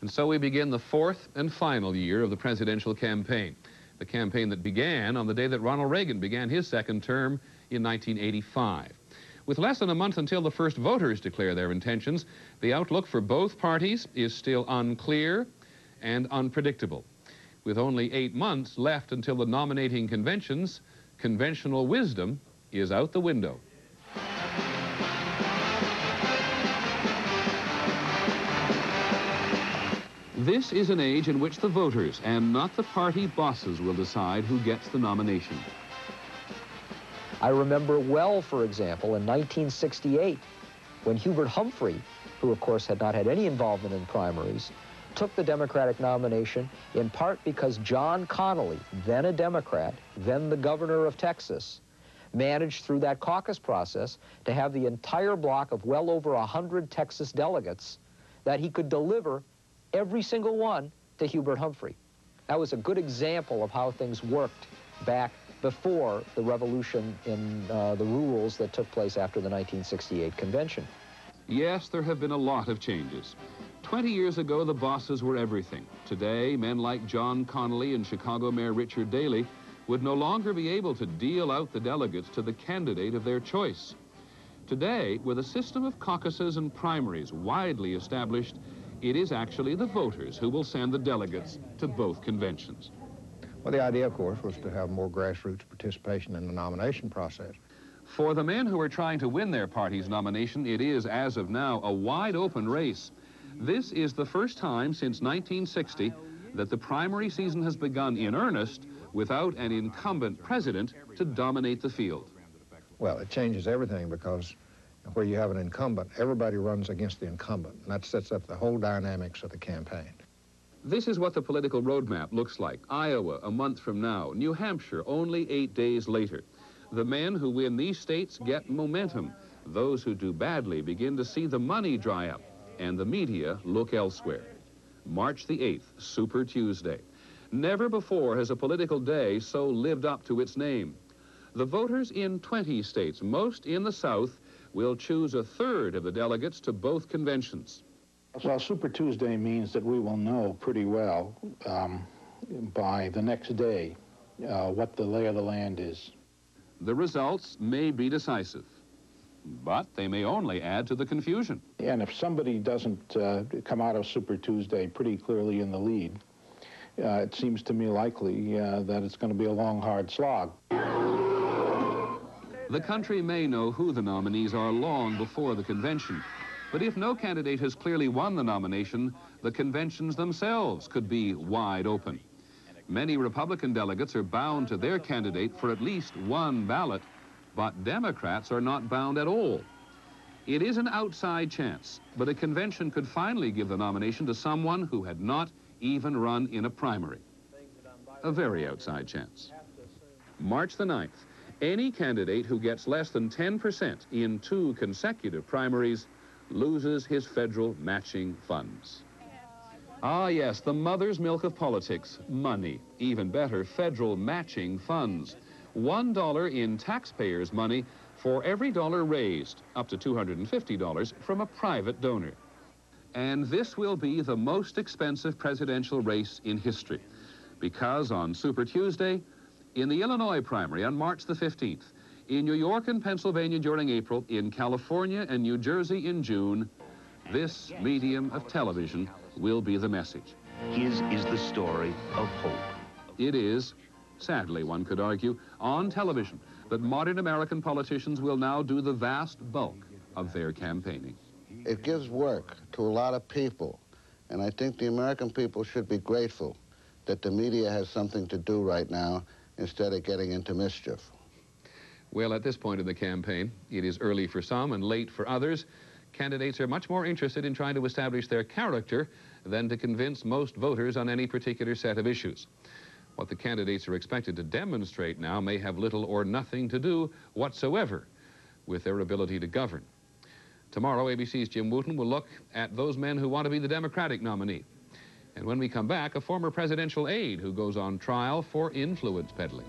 And so we begin the fourth and final year of the presidential campaign. The campaign that began on the day that Ronald Reagan began his second term in 1985. With less than a month until the first voters declare their intentions, the outlook for both parties is still unclear and unpredictable. With only 8 months left until the nominating conventions, conventional wisdom is out the window. This is an age in which the voters and not the party bosses will decide who gets the nomination. I remember well, for example, in 1968, when Hubert Humphrey, who of course had not had any involvement in primaries, took the Democratic nomination in part because John Connally, then a Democrat, then the governor of Texas, managed through that caucus process to have the entire block of well over 100 Texas delegates that he could deliver every single one to Hubert Humphrey. That was a good example of how things worked back before the revolution in the rules that took place after the 1968 convention. Yes, there have been a lot of changes. 20 years ago, the bosses were everything. Today, men like John Connally and Chicago Mayor Richard Daley would no longer be able to deal out the delegates to the candidate of their choice. Today, with a system of caucuses and primaries widely established, it is actually the voters who will send the delegates to both conventions. Well, the idea, of course, was to have more grassroots participation in the nomination process. For the men who are trying to win their party's nomination, it is, as of now, a wide-open race. This is the first time since 1960 that the primary season has begun in earnest without an incumbent president to dominate the field. Well, it changes everything because where you have an incumbent, everybody runs against the incumbent, and that sets up the whole dynamics of the campaign. This is what the political roadmap looks like. Iowa, a month from now. New Hampshire, only 8 days later. The men who win these states get momentum. Those who do badly begin to see the money dry up, and the media look elsewhere. March the 8th, Super Tuesday. Never before has a political day so lived up to its name. The voters in 20 states, most in the South, will choose a third of the delegates to both conventions. Well, Super Tuesday means that we will know pretty well by the next day what the lay of the land is. The results may be decisive, but they may only add to the confusion. And if somebody doesn't come out of Super Tuesday pretty clearly in the lead, it seems to me likely that it's going to be a long, hard slog. The country may know who the nominees are long before the convention. But if no candidate has clearly won the nomination, the conventions themselves could be wide open. Many Republican delegates are bound to their candidate for at least one ballot, but Democrats are not bound at all. It is an outside chance, but a convention could finally give the nomination to someone who had not even run in a primary. A very outside chance. March the 9th. Any candidate who gets less than 10% in 2 consecutive primaries loses his federal matching funds. Ah, yes, the mother's milk of politics, money. Even better, federal matching funds. $1 in taxpayers' money for every dollar raised, up to $250 from a private donor. And this will be the most expensive presidential race in history, because on Super Tuesday, in the Illinois primary on March the 15th, in New York and Pennsylvania during April, in California and New Jersey in June, this medium of television will be the message. His is the story of hope. It is, sadly one could argue, on television that modern American politicians will now do the vast bulk of their campaigning. It gives work to a lot of people, and I think the American people should be grateful that the media has something to do right now instead of getting into mischief. Well, at this point in the campaign, it is early for some and late for others. Candidates are much more interested in trying to establish their character than to convince most voters on any particular set of issues. What the candidates are expected to demonstrate now may have little or nothing to do whatsoever with their ability to govern. Tomorrow, ABC's Jim Wooten will look at those men who want to be the Democratic nominee. And when we come back, a former presidential aide who goes on trial for influence peddling.